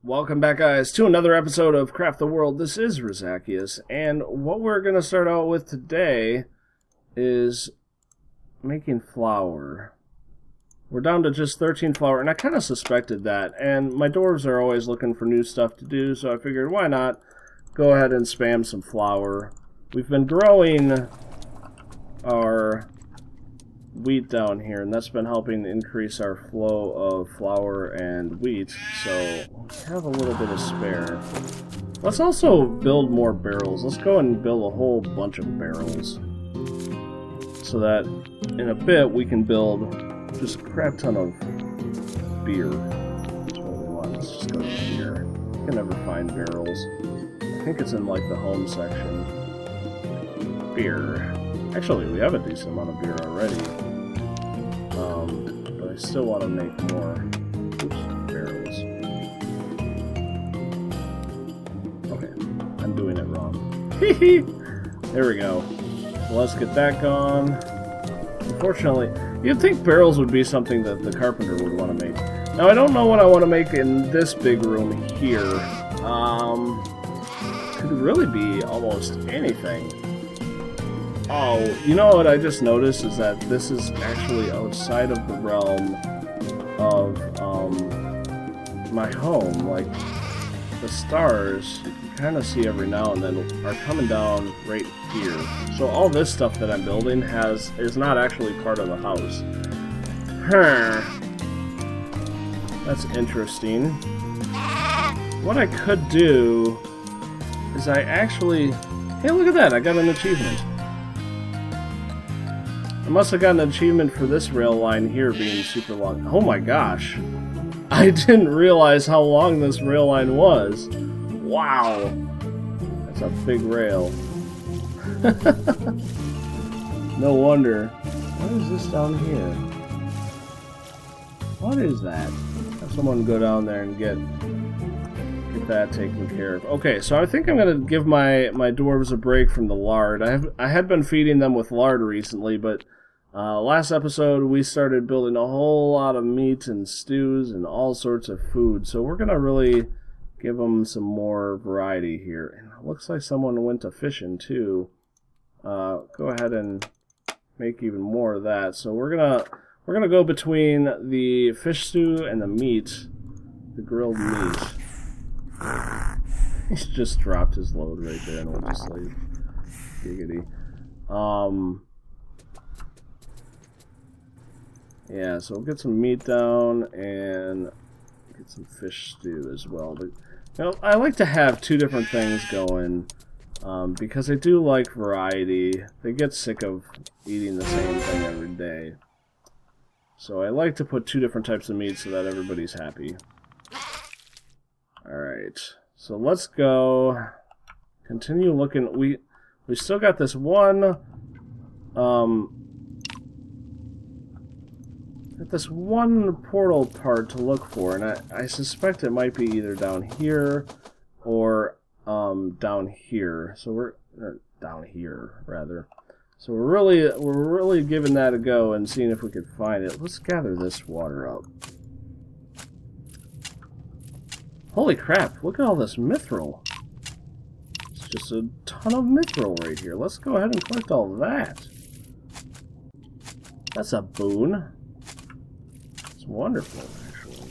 Welcome back, guys, to another episode of Craft the World. This is Rizakias, and what we're going to start out with today is making flour. We're down to just 13 flour, and I kind of suspected that, and my dwarves are always looking for new stuff to do, so I figured why not go ahead and spam some flour. We've been growing our wheat down here, and that's been helping increase our flow of flour and wheat, so we have a little bit of spare. Let's also build more barrels. Let's go and build a whole bunch of barrels so that in a bit we can build just a crap ton of beer. That's what we want. Let's just go to beer. You can never find barrels. I think it's in like the home section. Beer. Actually, we have a decent amount of beer already. But I still want to make more barrels. Okay, I'm doing it wrong. There we go. So let's get that going. Unfortunately, you'd think barrels would be something that the carpenter would want to make. Now, I don't know what I want to make in this big room here. Could really be almost anything. Oh, you know what I just noticed is that this is actually outside of the realm of my home. Like, the stars, you can kind of see every now and then, are coming down right here. So all this stuff that I'm building is not actually part of the house. That's interesting. What I could do is I actually... Hey, look at that! I got an achievement. I must have gotten an achievement for this rail line here being super long. Oh my gosh. I didn't realize how long this rail line was. Wow. That's a big rail. No wonder. What is this down here? What is that? Have someone go down there and get that taken care of. Okay, so I think I'm going to give my dwarves a break from the lard. I had been feeding them with lard recently, but last episode we started building a whole lot of meat and stews and all sorts of food, so we're going to really give them some more variety here. And it looks like someone went to fishing too. Go ahead and make even more of that. So we're gonna go between the fish stew and the meat, the grilled meat. He's just dropped his load right there and went to sleep. Giggity. Yeah, so we'll get some meat down and get some fish stew as well. But you know, I like to have two different things going because I do like variety. They get sick of eating the same thing every day. So I like to put two different types of meat so that everybody's happy. Alright, so let's go continue looking. We still got this one portal part to look for, and I suspect it might be either down here or down here. So we're down here rather. So we're really giving that a go and seeing if we could find it. Let's gather this water up. Holy crap, look at all this mithril. It's just a ton of mithril right here. Let's go ahead and collect all that. That's a boon. It's wonderful, actually.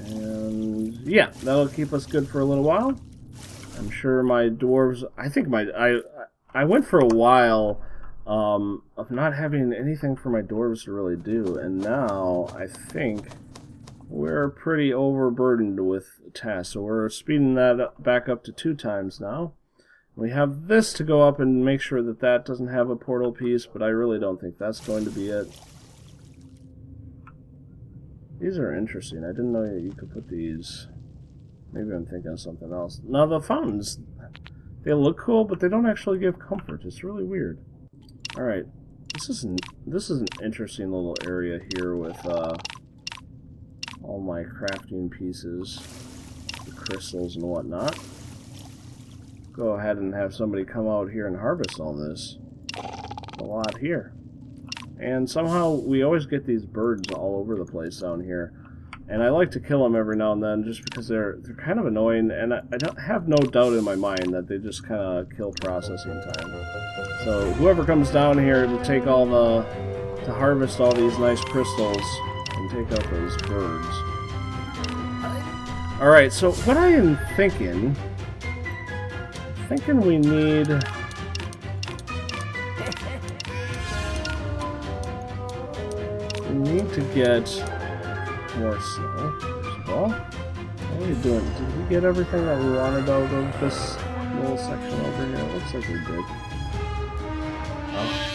And yeah, that'll keep us good for a little while. I'm sure my dwarves... I went for a while of not having anything for my dwarves to really do, and now I think we're pretty overburdened with tasks, so we're speeding that back up to 2 times now. We have this to go up and make sure that that doesn't have a portal piece, but I really don't think that's going to be it. These are interesting. I didn't know that you could put these. Maybe I'm thinking of something else. Now the fountains, they look cool, but they don't actually give comfort. It's really weird. Alright, this is an interesting little area here with all my crafting pieces, the crystals and whatnot. Go ahead and have somebody come out here and harvest all this. A lot here. And somehow we always get these birds all over the place down here. And I like to kill them every now and then just because they're kind of annoying, and I don't have no doubt in my mind that they just kind of kill processing time. So whoever comes down here to take all to harvest all these nice crystals and take out those birds. Alright, so what I am thinking we need... We need to get more snow, first of all. What are we doing? Did we get everything that we wanted out of this little section over here? It looks like we did.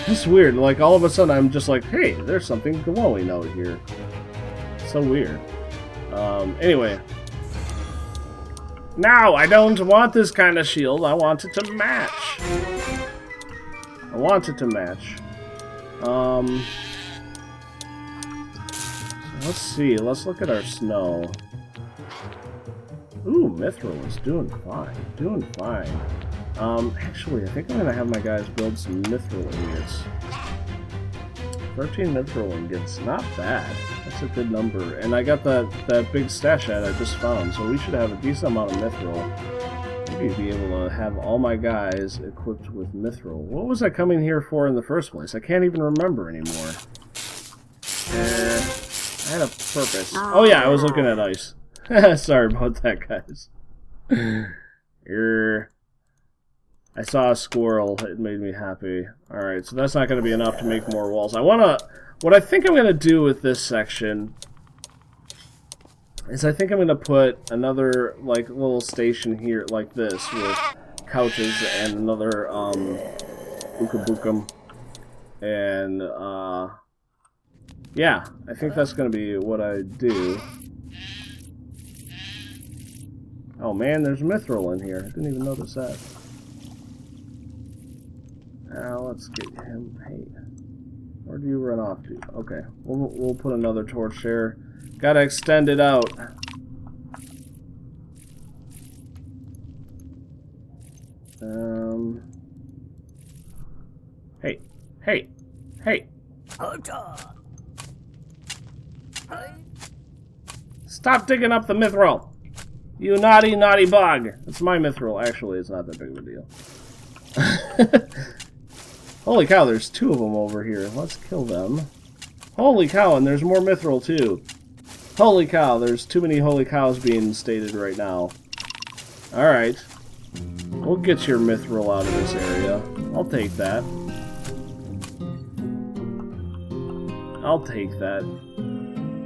It's weird, like all of a sudden I'm just like, hey, there's something glowing out here. So weird. Anyway. Now, I don't want this kind of shield, I want it to match. I want it to match. Let's see, let's look at our snow. Ooh, Mithril is doing fine, actually, I think I'm gonna have my guys build some Mithril ingots. 13 Mithril ingots, not bad. That's a good number. And I got that big stash ad I just found, so we should have a decent amount of Mithril. Maybe be able to have all my guys equipped with Mithril. What was I coming here for in the first place? I can't even remember anymore. I had a purpose. Oh yeah, I was looking at ice. Sorry about that, guys. I saw a squirrel. It made me happy. Alright, so that's not going to be enough to make more walls. What I think I'm going to do with this section is I think I'm going to put another, like, little station here like this with couches and another, Ookabukum. And, yeah, I think that's going to be what I do. Oh man, there's Mithril in here. I didn't even notice that. Now let's get him. Hey, where do you run off to? Okay, we'll put another torch there. Gotta extend it out. Hey. Stop digging up the Mithril! You naughty, naughty bug! It's my Mithril. Actually, it's not that big of a deal. Holy cow, there's 2 of them over here. Let's kill them. Holy cow, and there's more Mithril too. Holy cow, there's too many holy cows being stated right now. Alright. We'll get your Mithril out of this area. I'll take that. I'll take that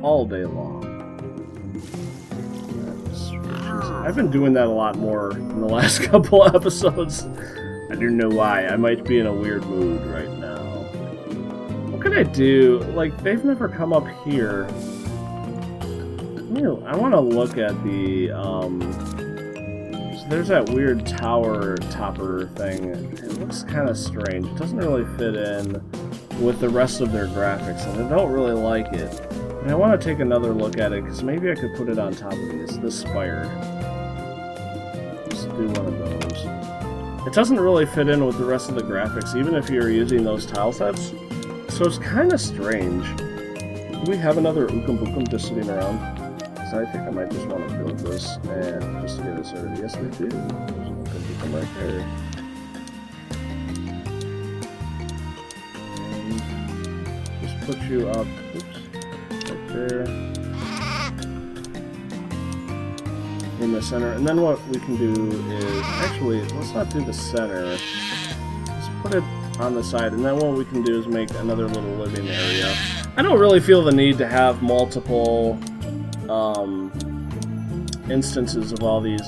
all day long. I've been doing that a lot more in the last couple episodes. I don't know why. I might be in a weird mood right now. What can I do? Like, they've never come up here. I want to look at the, so there's that weird tower topper thing. It looks kind of strange. It doesn't really fit in with the rest of their graphics, and I don't really like it. And I want to take another look at it, because maybe I could put it on top of this spire. Let's do one of those. It doesn't really fit in with the rest of the graphics, even if you're using those tile sets. So it's kind of strange. Do we have another Ookum just sitting around? Because I think I might just want to build this, and just to get it started. Yes, we do. There's an Ookum right there. And just put you up. Oops. Right there. In the center, and then what we can do is actually, let's not do the center, let's put it on the side, and then what we can do is make another little living area. I don't really feel the need to have multiple instances of all these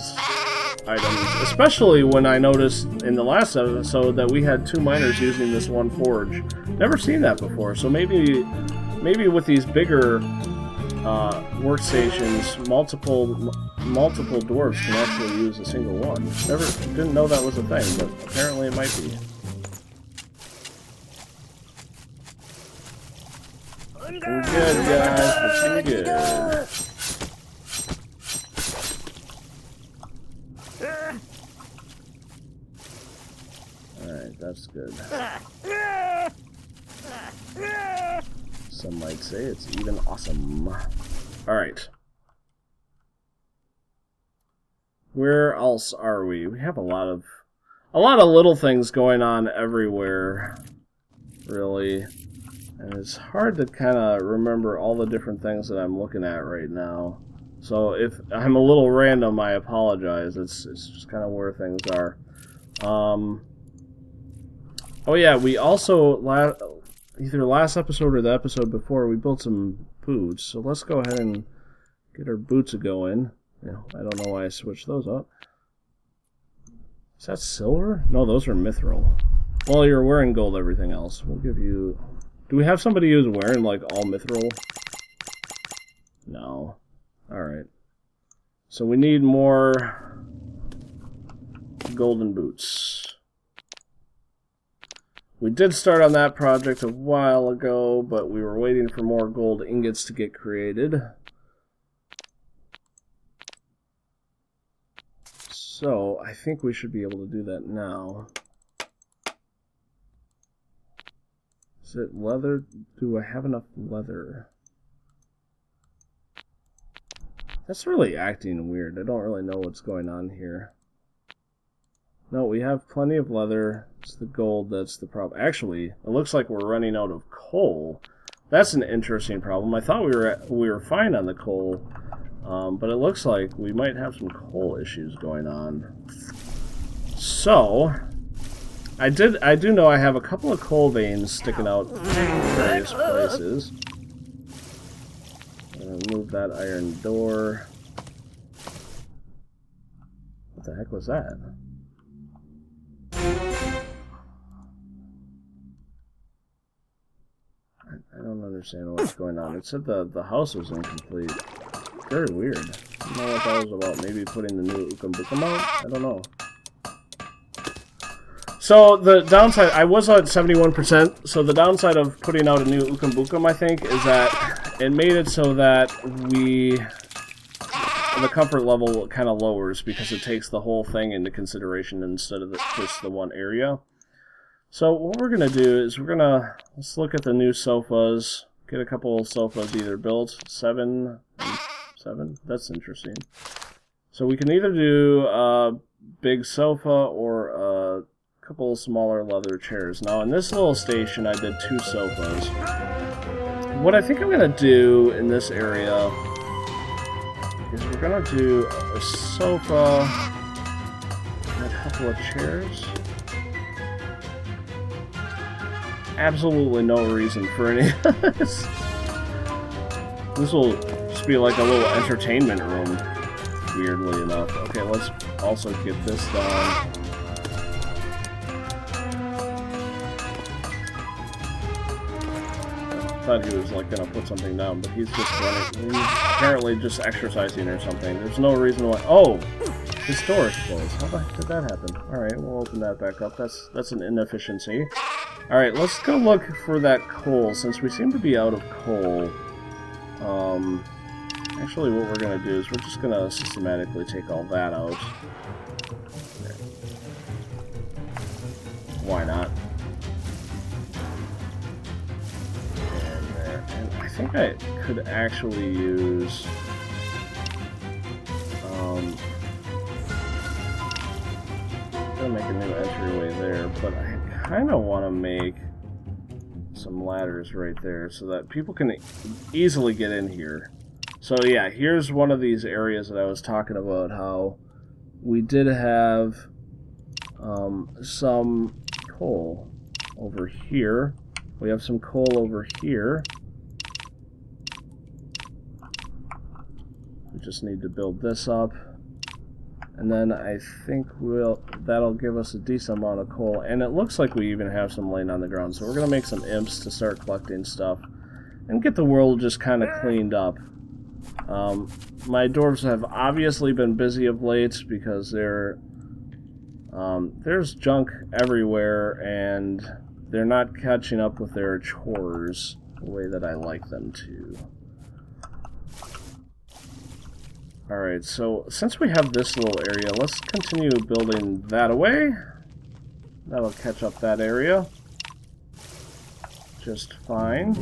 items, especially when I noticed in the last episode that we had 2 miners using this one forge. Never seen that before, so maybe with these bigger workstations, multiple dwarves can actually use a single one. Didn't know that was a thing, but apparently it might be. We're good, guys. We're pretty good. Alright, that's good. Some might say it's even awesome. Alright. Where else are we? We have a lot of little things going on everywhere, really. And it's hard to kind of remember all the different things that I'm looking at right now. So if I'm a little random, I apologize. It's just kind of where things are. Oh yeah, we also, either last episode or the episode before, we built some boots. So let's go ahead and get our boots going. Yeah, I don't know why I switched those up. Is that silver? No, those are mithril. Well, you're wearing gold, everything else. We'll give you... Do we have somebody who's wearing, like, all mithril? No. Alright. So we need more golden boots. We did start on that project a while ago, but we were waiting for more gold ingots to get created. So, I think we should be able to do that now. Is it leather? Do I have enough leather? That's really acting weird. I don't really know what's going on here. No, we have plenty of leather. It's the gold that's the problem. Actually, it looks like we're running out of coal. That's an interesting problem. I thought we were fine on the coal, but it looks like we might have some coal issues going on. So, I do know I have a couple of coal veins sticking out in various places. Move that iron door. What the heck was that? I don't understand what's going on. It said the house was incomplete. Very weird. I don't know what that was about. Maybe putting the new Ukambukum out? I don't know. So the downside, I was at 71%, so the downside of putting out a new Ukambukum, I think, is that it made it so that the comfort level kind of lowers because it takes the whole thing into consideration instead of just the one area. So what we're going to do is let's look at the new sofas, get a couple of sofas either built, 7, that's interesting. So we can either do a big sofa or a couple of smaller leather chairs. Now in this little station I did 2 sofas. What I think I'm going to do in this area is we're going to do a sofa and a couple of chairs. Absolutely no reason for any of this. This will just be like a little entertainment room, weirdly enough. Okay, let's also get this done. I thought he was like gonna put something down, but he's just running. He's apparently just exercising or something. There's no reason why. Oh, his door is closed. How the heck did that happen? All right, we'll open that back up. That's an inefficiency. All right, let's go look for that coal since we seem to be out of coal. Actually, what we're gonna do is we're just gonna systematically take all that out. Why not? I think I could actually use I'm gonna make a new entryway there, but I kind of want to make some ladders right there so that people can easily get in here. So yeah, here's one of these areas that I was talking about, how we did have some coal over here. We have some coal over here. We just need to build this up, and then I think that'll give us a decent amount of coal, and it looks like we even have some laying on the ground, so we're gonna make some imps to start collecting stuff and get the world just kind of cleaned up. My dwarves have obviously been busy of late because there's junk everywhere and they're not catching up with their chores the way that I like them to. Alright, so since we have this little area, let's continue building that away. That'll catch up that area just fine.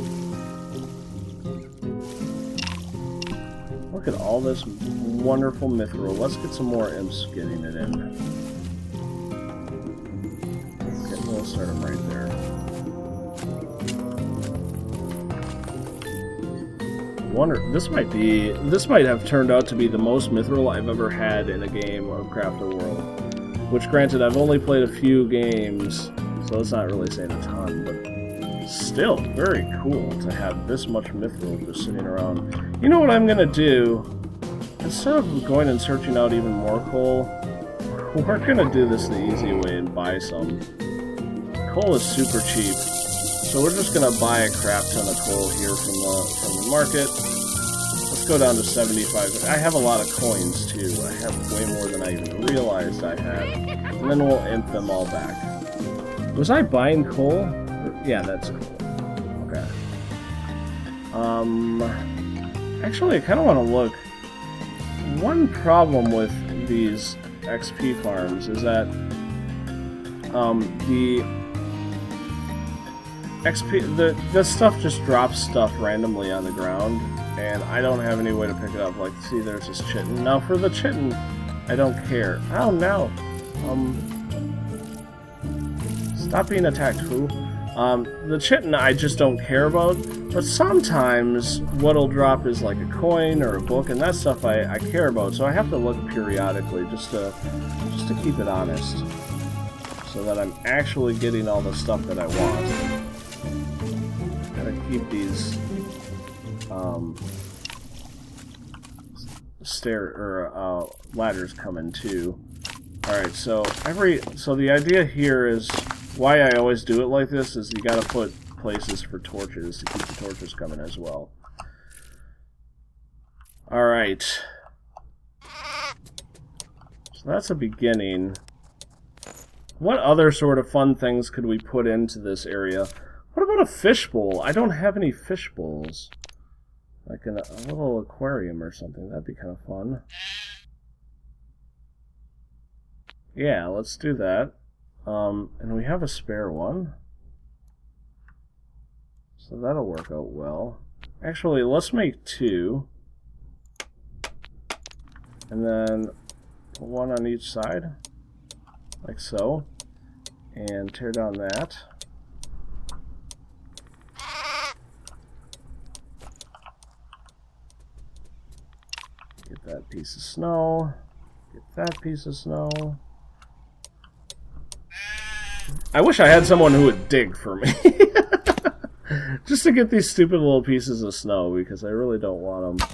What Look at all this wonderful mithril. Let's get some more imps getting it in. Okay, we'll start them right there. This might have turned out to be the most mithril I've ever had in a game of Craft the World. Which, granted, I've only played a few games, so it's not really saying a ton, but still very cool to have this much mithril just sitting around. You know what I'm gonna do? Instead of going and searching out even more coal, we're gonna do this the easy way and buy some. Coal is super cheap. So we're just gonna buy a crap ton of coal here from the market. Let's go down to 75. I have a lot of coins too. I have way more than I even realized I had. And then we'll imp them all back. Was I buying coal? Yeah, that's coal. Okay. Actually, I kind of want to look. One problem with these XP farms is that the XP, the stuff just drops stuff randomly on the ground, and I don't have any way to pick it up. Like, see, there's this chitin. Now, for the chitin, I don't care. Oh, no. Stop being attacked, fool. The chitin I just don't care about, but sometimes what'll drop is like a coin or a book, and that stuff I care about, so I have to look periodically just to keep it honest, so that I'm actually getting all the stuff that I want. Gotta keep these ladders coming too. Alright, so the idea here is, why I always do it like this is you gotta put places for torches to keep the torches coming as well. Alright. So that's a beginning. What other sort of fun things could we put into this area? What about a fishbowl? I don't have any fish bowls. Like a little aquarium or something. That'd be kind of fun. Yeah, let's do that. And we have a spare one. So that'll work out well. Actually, let's make 2. And then put 1 on each side. Like so. And tear down that. Get that piece of snow. Get that piece of snow. I wish I had someone who would dig for me. Just to get these stupid little pieces of snow, because I really don't want them.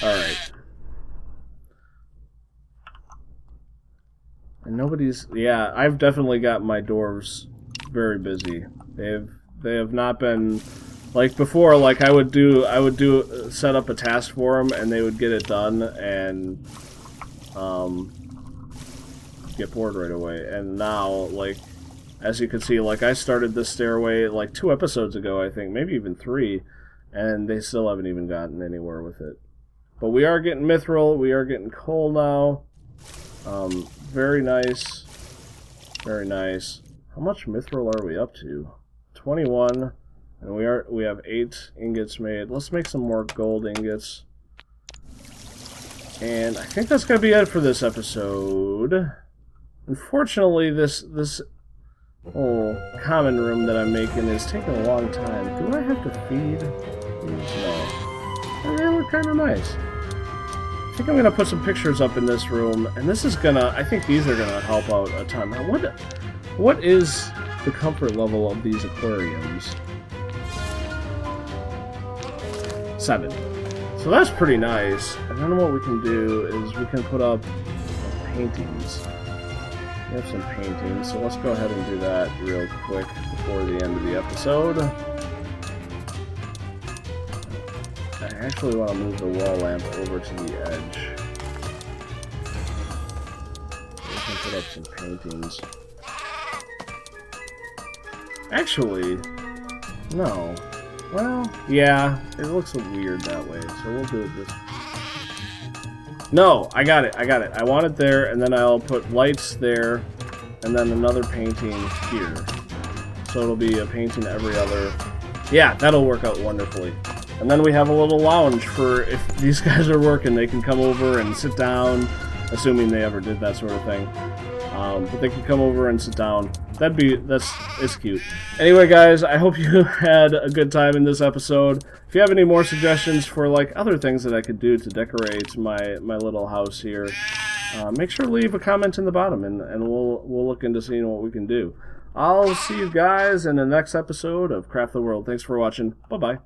Alright. And nobody's... Yeah, I've definitely got my dwarves very busy. They have not been... Like before, like I would set up a task for them, and they would get it done, and get bored right away. And now, like, as you can see, like I started this stairway like 2 episodes ago, I think, maybe even 3, and they still haven't even gotten anywhere with it. But we are getting mithril, we are getting coal now. Very nice, very nice. How much mithril are we up to? 21. And we have 8 ingots made. Let's make some more gold ingots. And I think that's gonna be it for this episode. Unfortunately, this whole common room that I'm making is taking a long time. Do I have to feed these? No. They look kind of nice. I think I'm gonna put some pictures up in this room, and this is gonna. I think these are gonna help out a ton. Now, what is the comfort level of these aquariums? 7. So that's pretty nice. And then what we can do is we can put up paintings. We have some paintings, so let's go ahead and do that real quick before the end of the episode. I actually want to move the wall lamp over to the edge. We can put up some paintings. Actually, no. Well, yeah, it looks weird that way, so we'll do it this way. No, I got it. I want it there, and then I'll put lights there, and then another painting here. So it'll be a painting every other... Yeah, that'll work out wonderfully. And then we have a little lounge for if these guys are working, they can come over and sit down, assuming they ever did that sort of thing. But they can come over and sit down. It's cute. Anyway, guys, I hope you had a good time in this episode. If you have any more suggestions for like other things that I could do to decorate my little house here, make sure to leave a comment in the bottom, and we'll look into seeing what we can do. I'll see you guys in the next episode of Craft the World. Thanks for watching. Bye-bye.